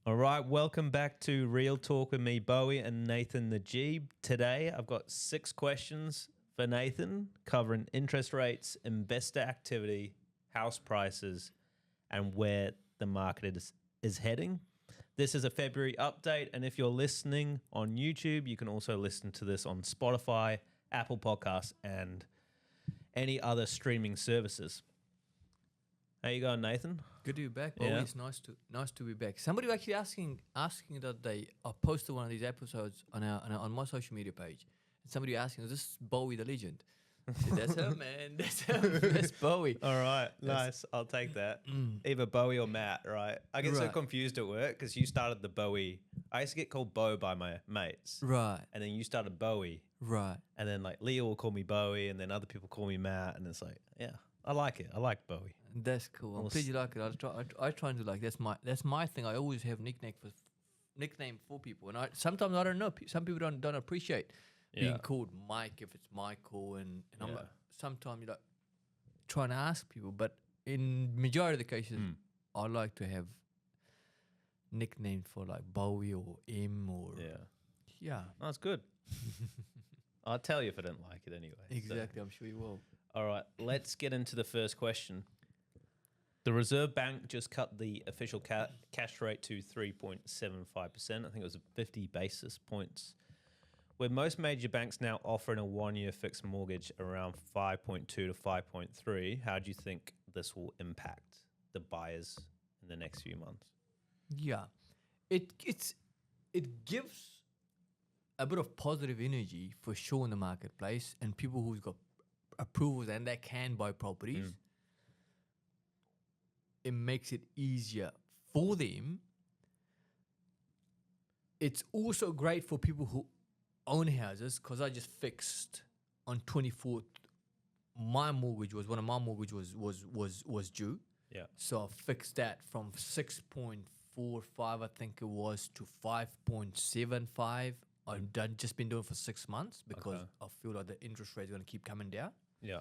All right, welcome back to Real Talk with me, Bowie and Nathan Najib. Today, I've got 6 questions for Nathan covering interest rates, investor activity, house prices, and where the market is heading. This is a February update, and if you're listening on YouTube, you can also listen to this on Spotify, Apple Podcasts, and any other streaming services. How you going, Nathan? Good to be back. Yeah. Always nice to be back. Somebody was actually asking the other day. I posted one of these episodes on my social media page. And somebody asking, "Is this Bowie the legend?" I said, "That's him, man. That's him. That's Bowie." All right, nice. I'll take that. Either Bowie or Matt, right? I get so Right. confused at work because you started the Bowie. I used to get called Bo by my mates. Right, And then you started Bowie. right. And then like Leo will call me Bowie and then other people call me Matt. And it's like, yeah, I like it. I like Bowie. That's cool. I'm Well, pleased you like it. I try and do like that's my thing. I always have nickname for people, and sometimes I don't know. Some people don't appreciate being Yeah. called Mike if it's Michael, and I'm Yeah. like, sometimes you like trying to ask people, but in majority of the cases, I like to have nicknames for like Bowie or M or Yeah. That's good. I'll tell you if I don't like it anyway. so. Exactly. I'm sure you will. All right, let's get into the first question. The Reserve Bank just cut the official cash rate to 3.75%. I think it was 50 basis points. With most major banks now offering a 1-year fixed mortgage around 5.2 to 5.3, how do you think this will impact the buyers in the next few months? Yeah, it gives a bit of positive energy for sure in the marketplace, and people who've got approvals and they can buy properties. It makes it easier for them. It's also great for people who own houses, because I just fixed on 24th. My mortgage was was due. Yeah. So I fixed that from 6.45, I think it was, to 5.75. I've just been doing it for 6 months because I feel like the interest rate is going to keep coming down. Yeah.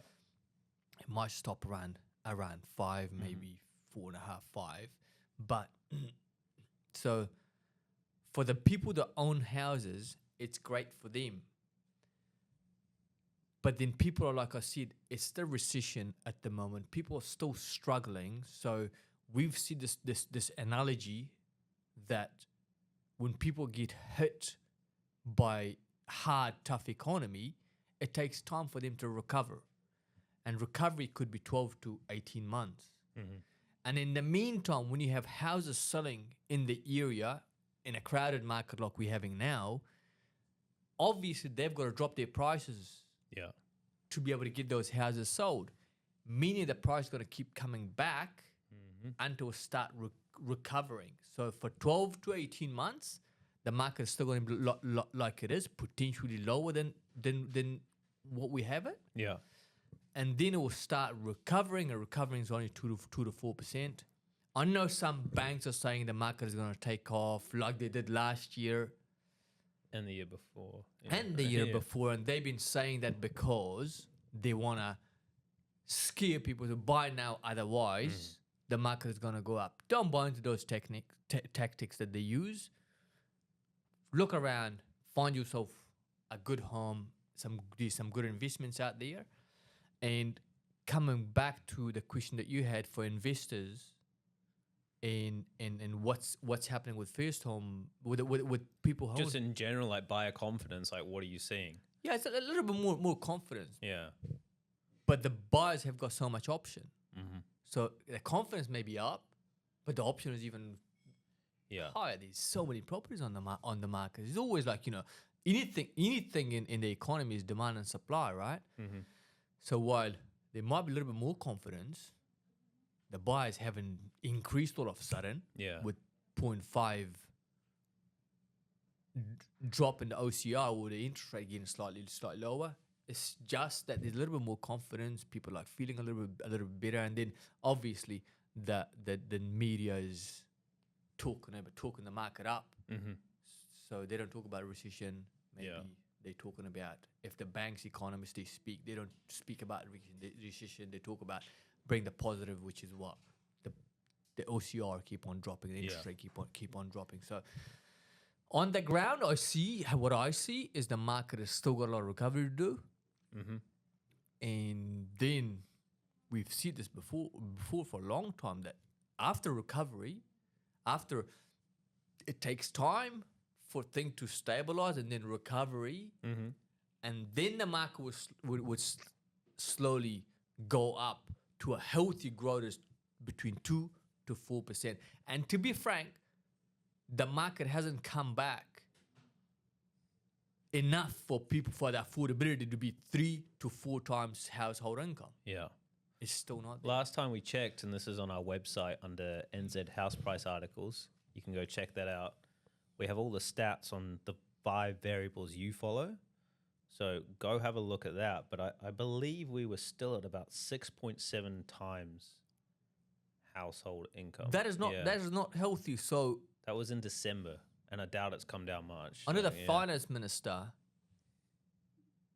It might stop around 5, maybe 4.5, 5. But so for the people that own houses, it's great for them. But then people are, like I said, it's the recession at the moment. People are still struggling. So we've seen this analogy that when people get hit by hard, tough economy, it takes time for them to recover. And recovery could be 12 to 18 months. And in the meantime, when you have houses selling in the area, in a crowded market like we're having now, obviously they've got to drop their prices Yeah. to be able to get those houses sold, meaning the price is going to keep coming back until it start recovering. So for 12 to 18 months, the market is still going to be like it is, potentially lower than what we have it. Yeah. And then it will start recovering, and recovering is only 2 to 4%. I know some banks are saying the market is going to take off like they did last year And the year before. Yeah. and the year before, and they've been saying that because they want to scare people to buy now, otherwise the market is going to go up. Don't buy into those tactics that they use. Look around, find yourself a good home, do some good investments out there. And coming back to the question that you had for investors, and what's happening with first home with people home. Just in general, like buyer confidence, like what are you seeing? Yeah, it's a little bit more confidence. Yeah. But the buyers have got so much option. So the confidence may be up, but the option is even higher. There's so many properties on the market. It's always like, anything in the economy is demand and supply, right? So while there might be a little bit more confidence, the buyers haven't increased all of a sudden with 0.5 drop in the OCR or the interest rate getting slightly lower. It's just that there's a little bit more confidence. People are like feeling a little bit better, and then obviously the media is talking the market up. So they don't talk about a recession. Maybe they're talking about, if the bank's economists they speak, they don't speak about recession. They talk about bring the positive, which is what the OCR keep on dropping, the interest Yeah. rate keep on dropping. So on the ground, what I see is the market has still got a lot of recovery to do, Mm-hmm. and then we've seen this before for a long time that after recovery, after it takes time for things to stabilize and then recovery, Mm-hmm. and then the market would slowly go up to a healthy growth is between 2 to 4%. And to be frank, the market hasn't come back enough for the affordability to be 3 to 4 times household income. Yeah. It's still not there. Last time we checked, and this is on our website under NZ house price articles, you can go check that out. We have all the stats on the 5 variables you follow. So go have a look at that. But I believe we were still at about 6.7 times household income. That is not Yeah. that is not healthy. So That was in December, and I doubt it's come down much. under So, the yeah. finance minister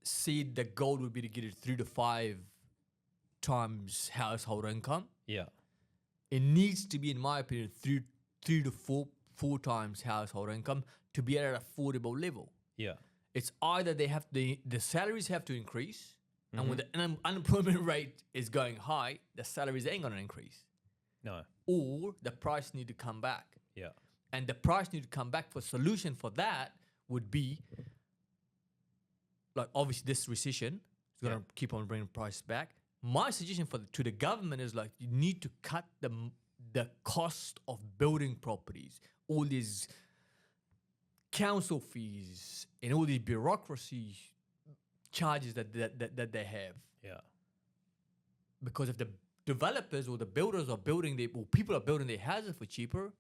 said the goal would be to get it 3 to 5 times household income. Yeah. It needs to be, in my opinion, three to four times household income to be at an affordable level. Yeah. It's either the salaries have to increase, and when the unemployment rate is going high, the salaries ain't gonna increase, No. or the price need to come back. Yeah. And the price need to come back. For solution for that would be, like, obviously this recession is gonna keep on bringing prices back. My suggestion to the government is, like, you need to cut the cost of building properties, all these council fees and all these bureaucracy charges that they have. Yeah. Because if the developers or the builders are building or people are building their houses for cheaper,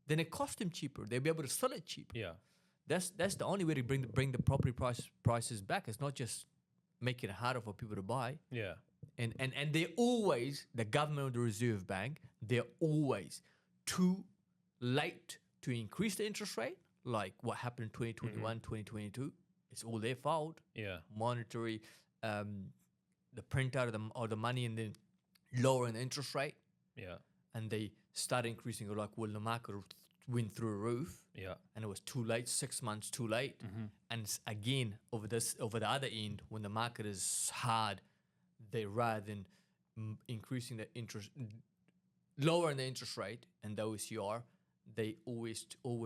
then it costs them cheaper. They'll be able to sell it cheap. Yeah. That's the only way to bring the property prices back. It's not just making it harder for people to buy. Yeah. And they're always, the government of the Reserve Bank, they're always too late to increase the interest rate, like what happened in 2021, 2022. It's all their fault. Yeah. Monetary, the printout of the money, and then lowering the interest rate. Yeah. And they start increasing it, like, well, the market went through a roof, Yeah. and it was too late, 6 months too late. And again, over the other end, when the market is hard, they, rather than increasing the interest, lowering the interest rate and the OCR, they always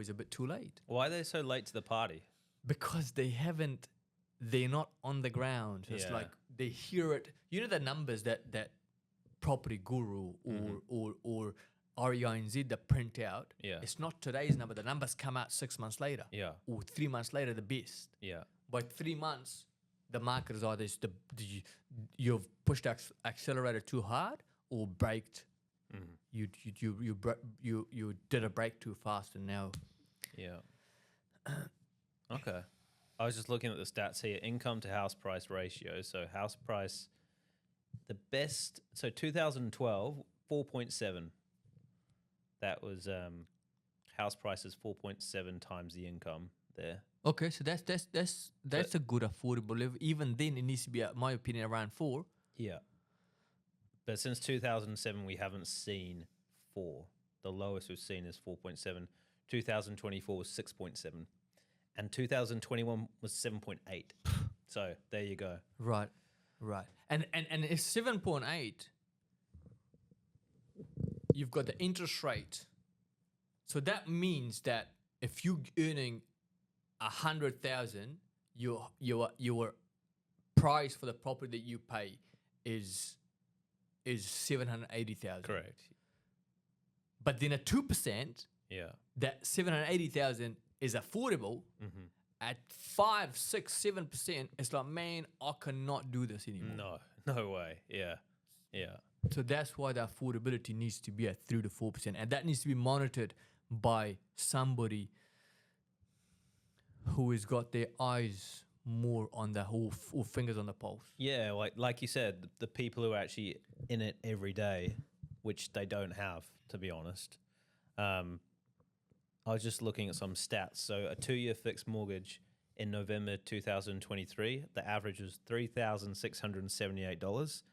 a bit too late, Why are they so late to the party? because they're not on the ground. It's Yeah. like they hear it. You know the numbers that Property Guru or REINZ that print out. Yeah. It's not today's number. The numbers come out 6 months later. Yeah. Or 3 months later, the best. Yeah. By 3 months, the market is either you've pushed the accelerator too hard or braked. You did a brake too fast, and now Yeah. Okay. I was just looking at the stats here. Income to house price ratio. So house price, the best. So 2012, 4.7. That was house prices 4.7 times the income there. okay. So that's a good affordable level. Even then, it needs to be, in my opinion, around 4. Yeah. But since 2007, we haven't seen 4. The lowest we've seen is 4.7. 2024 was 6.7. And 2021 was 7.8. So there you go. Right. And if 7.8, you've got the interest rate. So that means that if you're earning 100,000, your price for the property that you pay is 780,000. Correct. But then at 2%, Yeah. that 780,000 is affordable. At 5, 6, 7%, it's like, man, I cannot do this anymore. No way. Yeah. Yeah. So that's why the affordability needs to be at 3 to 4%, and that needs to be monitored by somebody who has got their eyes more on the whole, or fingers on the pulse. Yeah, like you said, the people who are actually in it every day, which they don't have, to be honest. I was just looking at some stats. So a 2-year fixed mortgage in November 2023, the average was $3,678.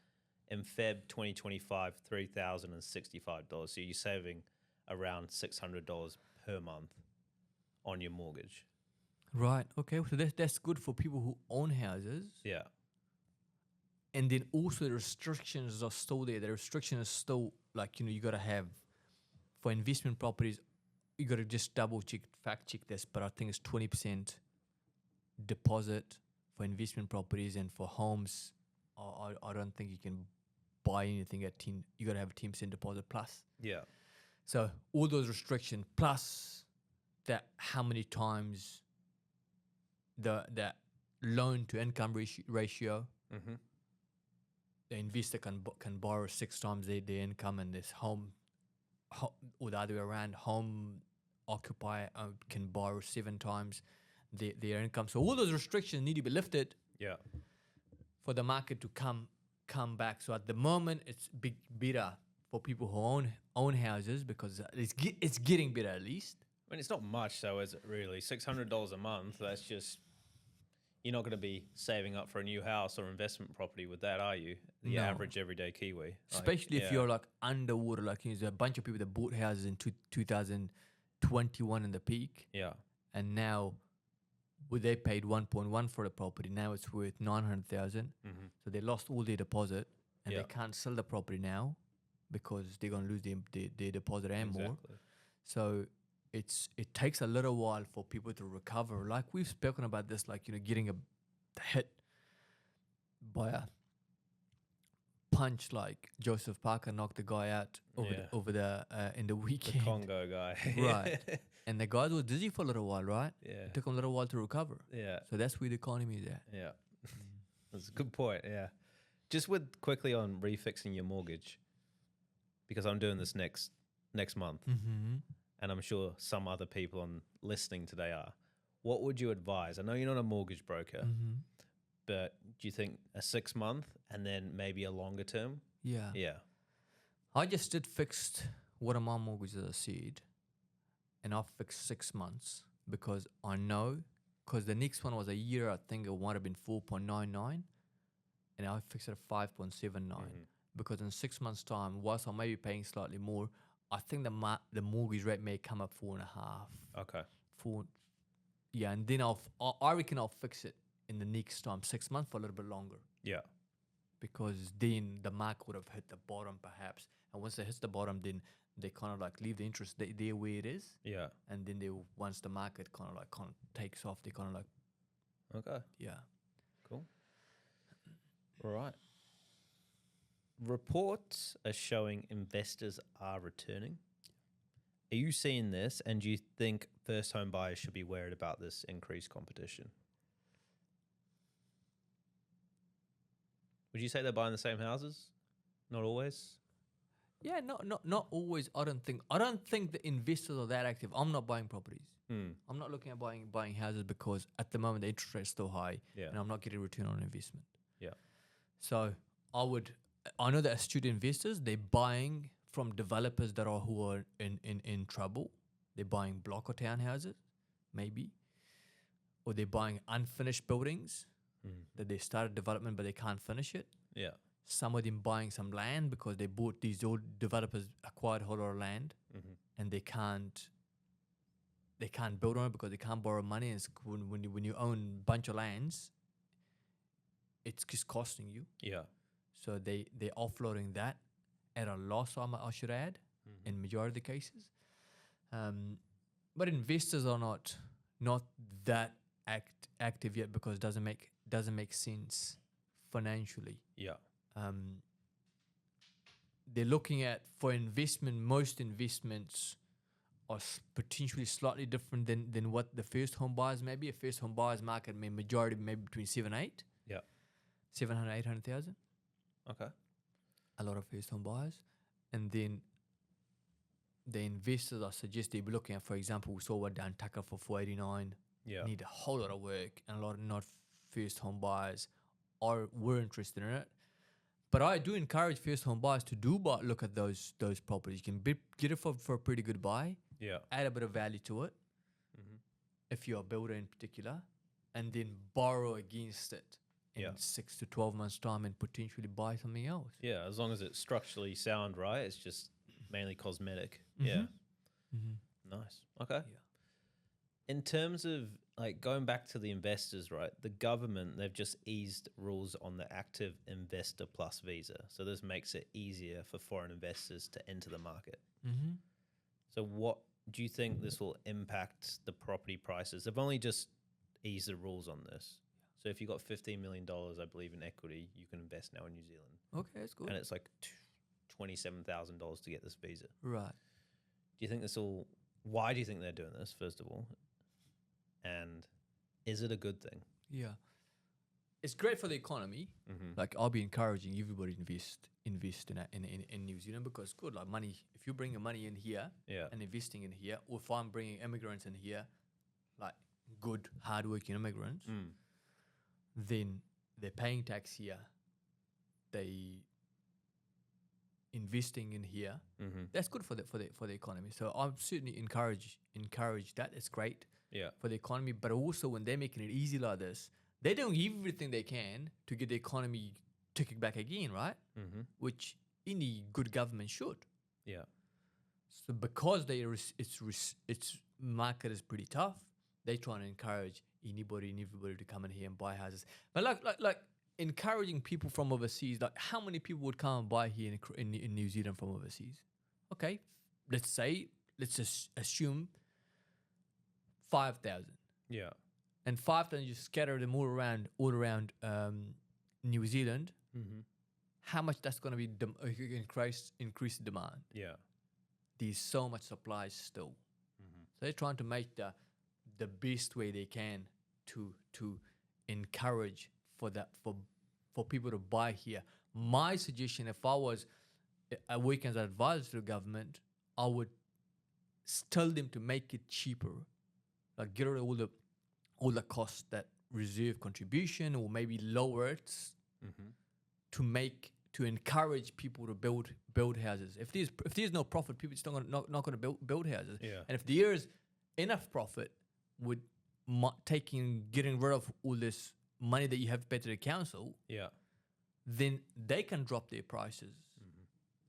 In Feb 2025, $3,065. So you're saving around $600 per month on your mortgage. Right. Okay. So that's good for people who own houses. Yeah. And then also the restrictions are still there. The restriction is still like, you got to have, for investment properties, you got to just double check, fact check this, but I think it's 20% deposit for investment properties, and for homes, I don't think you can buy anything at 10. You got to have a 10% deposit plus. Yeah. So all those restrictions plus that, how many times that loan to income ratio, Mm-hmm. the investor can borrow 6 times their income, and this home, or the other way around, home occupier can borrow 7 times their income. So all those restrictions need to be lifted Yeah. for the market to come back. So at the moment, it's better for people who own houses, because it's getting better at least. I mean, it's not much, though, is it really? $600 a month, that's just... You're not going to be saving up for a new house or investment property with that, are you? The No. average everyday Kiwi. Especially if you're like underwater, like there's a bunch of people that bought houses in 2021 in the peak, Yeah. and now they paid 1.1 for the property. Now it's worth 900,000. Mm-hmm. So they lost all their deposit, and Yeah. they can't sell the property now because they're going to lose their deposit and more. Exactly. So it takes a little while for people to recover. Like we've spoken about this, like, getting a hit by a punch, like Joseph Parker knocked the guy out over the in the The weekend. Congo guy. Right. And the guy was dizzy for a little while, right? Yeah. It took him a little while to recover. Yeah. So that's where the economy is at. Yeah. That's a good point. Yeah. Just quickly on refixing your mortgage, because I'm doing this next month, Mm-hmm. and I'm sure some other people on listening today are. What would you advise? I know you're not a mortgage broker, Mm-hmm. but do you think a 6 month and then maybe a longer term? Yeah. Yeah. I just did fixed one of my mortgages, as I said, and I fixed 6 months because I know, because the next one was a year, I think it might have been 4.99, and I fixed it at 5.79 because in 6 months' time, whilst I may be paying slightly more, I think the mortgage rate may come up 4.5. Okay. 4, yeah, and then I reckon I'll fix it in the next time, 6 months, for a little bit longer, Yeah. because then the market would have hit the bottom perhaps, and once it hits the bottom, then they kind of like leave the interest there where it is, Yeah. and then once the market kind of takes off, they kind of like, Okay. yeah. Cool. All right. Reports are showing investors are returning. Are you seeing this, and do you think first home buyers should be worried about this increased competition? Would you say they're buying the same houses? Not always. Yeah, not always. I don't think the investors are that active. I'm not buying properties. I'm not looking at buying houses because at the moment the interest rate is still high, Yeah. and I'm not getting a return on investment. Yeah. So I know that astute investors, they're buying from developers who are in trouble. They're buying block or townhouses, maybe, or they're buying unfinished buildings that they started development but they can't finish it. Yeah. Some of them buying some land because they bought, these old developers acquired a whole lot of land, and they can't build on it because they can't borrow money. And when you own a bunch of lands, it's just costing you. Yeah. So they're offloading that at a loss, I should add, in majority of the cases. But investors are not that active yet because it doesn't make sense financially. Yeah. They're looking at, for investment, most investments are potentially slightly different than what the first home buyers may be. A first home buyers market majority maybe between 700, 800,000. Okay. A lot of first home buyers. And then the investors, I suggest they be looking at, for example, we saw what down Tucker for 489. Yeah. Need a whole lot of work, and a lot of not first home buyers were interested in it. But I do encourage first home buyers to look at those properties. You can get it for a pretty good buy. Yeah. Add a bit of value to it, if you're a builder in particular, and then borrow against it in Yeah. 6 to 12 months' time and potentially buy something else. Yeah, as long as it's structurally sound, right? It's just mainly cosmetic. Yeah. Nice. Okay. Yeah. In terms of like going back to the investors, right? The government, they've just eased rules on the active investor plus visa. So this makes it easier for foreign investors to enter the market. Mm-hmm. So what do you think this will impact the property prices? They've only just eased the rules on this. So if you got $15 million, I believe, in equity, you can invest now in New Zealand. Okay, that's good. And it's like $27,000 to get this visa. Right. Do you think this will, why do you think they're doing this, first of all? And is it a good thing? Yeah. It's great for the economy. Like I'll be encouraging everybody to invest in New Zealand because good, like money, if you bring your money in here Yeah. and investing in here, or if I'm bringing immigrants in here, like good, hardworking immigrants, then they're paying tax here, they investing in here. That's good for the economy. So I'm certainly encourage that. It's great Yeah. for the economy, but also when they're making it easy like this, they're doing everything they can to get the economy ticking back again, right? Which any good government should. Yeah. So because its market is pretty tough, they trying to encourage anybody and everybody to come in here and buy houses. But like encouraging people from overseas, like how many people would come and buy here in New Zealand from overseas? Okay, let's just assume 5,000. Yeah. And 5,000, you scatter them all around New Zealand. How much that's going to be increase the demand? Yeah. There's so much supply still. So they're trying to make the best way they can to encourage for people to buy here. My suggestion, if I was a weekend advisor to the government, I would tell them to make it cheaper, like get rid of all the costs that reserve contribution, or maybe lower it to encourage people to build houses. If there's no profit, people just not going to build houses. Yeah. And if there is enough profit, with getting rid of all this money that you have to pay to the council, Yeah. then they can drop their prices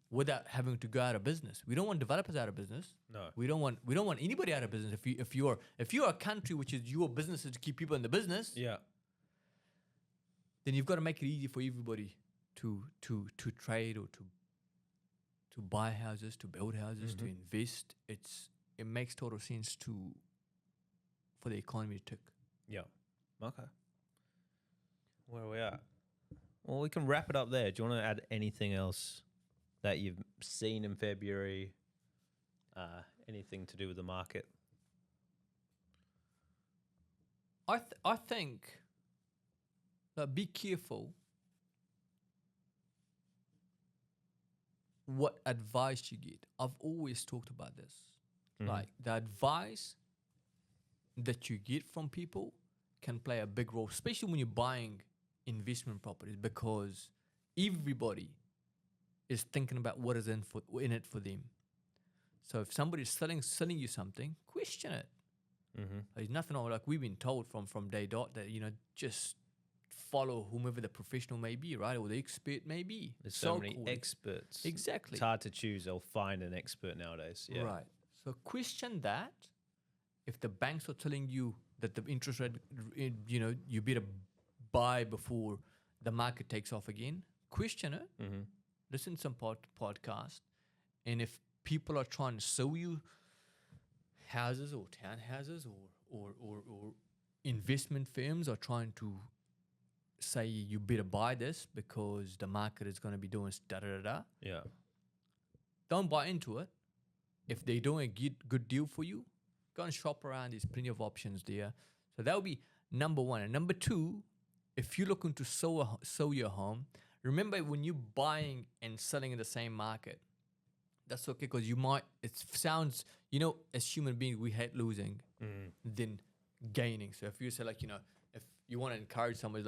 without having to go out of business. We don't want developers out of business. No. We don't want anybody out of business. If you're a country which is your business is to keep people in the business, Yeah. then you've got to make it easy for everybody to trade or to buy houses, to build houses, to invest. It makes total sense for the economy to tick. Yeah. Okay. Where are we at? Well, we can wrap it up there. Do you want to add anything else that you've seen in February? Anything to do with the market? I think that be careful what advice you get. I've always talked about this. Like the advice that you get from people can play a big role, especially when you're buying investment properties, because everybody is thinking about what is in it for them. So if somebody's selling you something, question it. There's nothing wrong. Like we've been told from day dot that just follow whomever the professional may be, right, or the expert may be. There's so many experts. Exactly. It's hard to choose or find an expert nowadays. Yeah. Right. So question that. If the banks are telling you that the interest rate, you better buy before the market takes off again, question it. Listen to some podcast. And if people are trying to sell you houses or townhouses or investment firms are trying to say you better buy this because the market is going to be doing da-da-da-da, Yeah. don't buy into it. If they're doing a good deal for you, go and shop around. There's plenty of options there. So that would be number one. And number two, if you're looking to sell your home, remember when you're buying and selling in the same market, that's okay because it sounds, as human beings, we hate losing than gaining. So if you say if you want to encourage somebody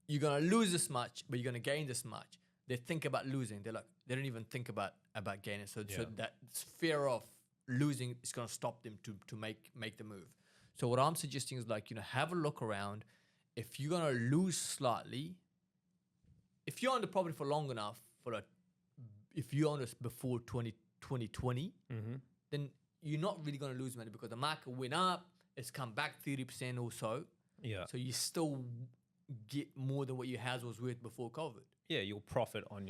you're going to lose this much, but you're going to gain this much. They think about losing. They don't even think about gaining. So that fear of losing is going to stop them to make the move. So what I'm suggesting is have a look around if you're gonna lose slightly, if you own the property for long enough, if you own it before 2020, then you're not really gonna lose money because the market went up, it's come back 30% or so. Yeah. So you still get more than what your house was worth before COVID. Yeah, you'll profit on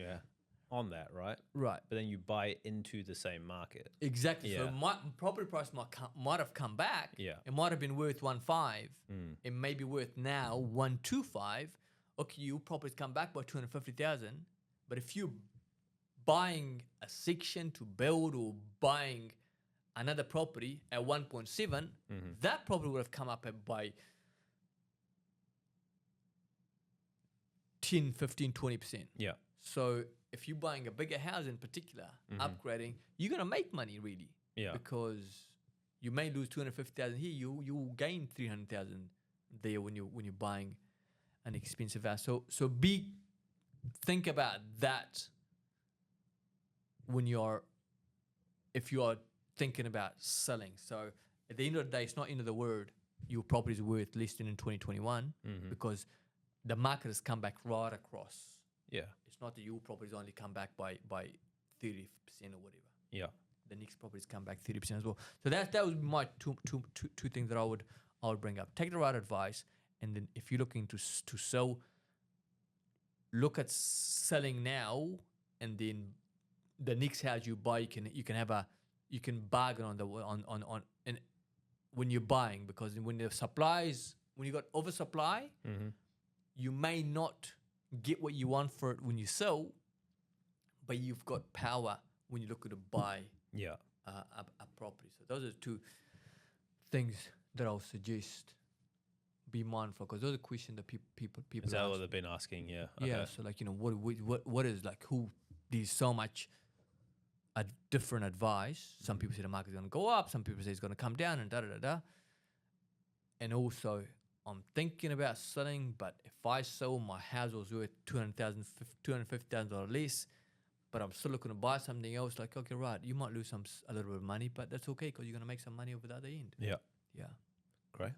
that, right? Right. But then you buy into the same market. Exactly. So Yeah. property price might have come back. Yeah. It might have been worth 1.5. It may be worth now 1.25. Okay, your property's come back by 250,000. But if you're buying a section to build or buying another property at 1.7, that property would have come up by 10, 15, 20%. Yeah. So if you're buying a bigger house in particular, upgrading, you're gonna make money really. Yeah. Because you may lose 250,000 here, you will gain 300,000 there when you're buying an expensive house. So think about that if you are thinking about selling. So at the end of the day, it's not end of the world. Your property is worth less than in 2021 because the market has come back right across. Yeah. It's not that your properties only come back by 30% or whatever. Yeah. The next properties come back 30% as well. So that would be my two things that I would bring up. Take the right advice, and then if you're looking to sell, look at selling now, and then the next house you buy, you can bargain on and when you're buying, because when you got oversupply, you may not get what you want for it when you sell, but you've got power when you look at to buy Yeah. a property. So those are two things that I'll suggest be mindful, because those are questions that people Is that ask. what they've been asking? Yeah. Yeah, Okay. so like, what is like, there's so much a different advice. Some people say the market's going to go up, some people say it's going to come down, and da. And also, I'm thinking about selling, but if I sell, my house was worth $250,000 or less, but I'm still looking to buy something else. Like, okay, right, you might lose a little bit of money, but that's okay because you're going to make some money over the other end. Yeah. Yeah. Great.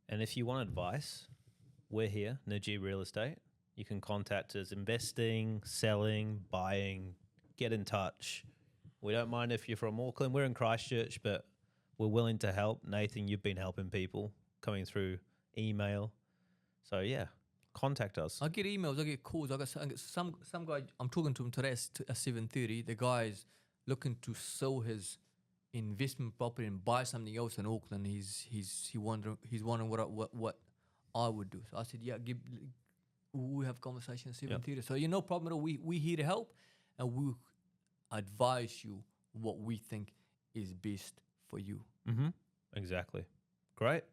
And if you want advice, we're here, Najib Real Estate. You can contact us investing, selling, buying, get in touch. We don't mind if you're from Auckland. We're in Christchurch, but we're willing to help. Nathan, you've been helping people coming through email. So, yeah, contact us. I get emails, I get calls. I got some guy, I'm talking to him today at 7:30. The guy's looking to sell his investment property and buy something else in Auckland. He's wondering what I would do. So I said, yeah, we have conversation at 7:30. So no problem at all. We here to help, and we advise you what we think is best for you. Exactly. Great.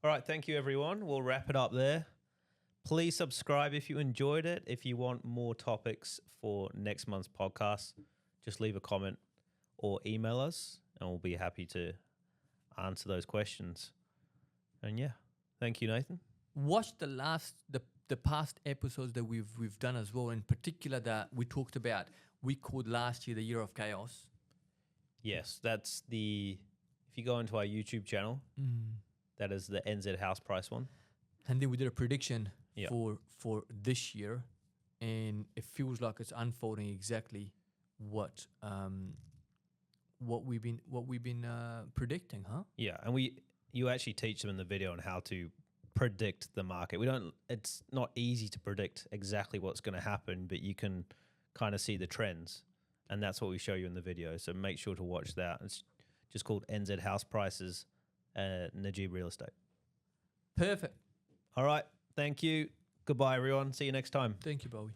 All right. Thank you, everyone. We'll wrap it up there. Please subscribe if you enjoyed it. If you want more topics for next month's podcast, just leave a comment or email us, and we'll be happy to answer those questions. And yeah, thank you, Nathan. Watch the past episodes that we've done as well. In particular, that we talked about, we called last year the Year of Chaos. Yes, that's if you go into our YouTube channel, that is the NZ house price one. And then we did a prediction Yeah. for this year, and it feels like it's unfolding exactly what we've been predicting, huh? Yeah, and you actually teach them in the video on how to predict the market. It's not easy to predict exactly what's going to happen, but you can kind of see the trends, and that's what we show you in the video. So make sure to watch that. It's just called NZ House Prices, Najib Real Estate. Perfect. All right. Thank you. Goodbye, everyone. See you next time. Thank you, Bowie.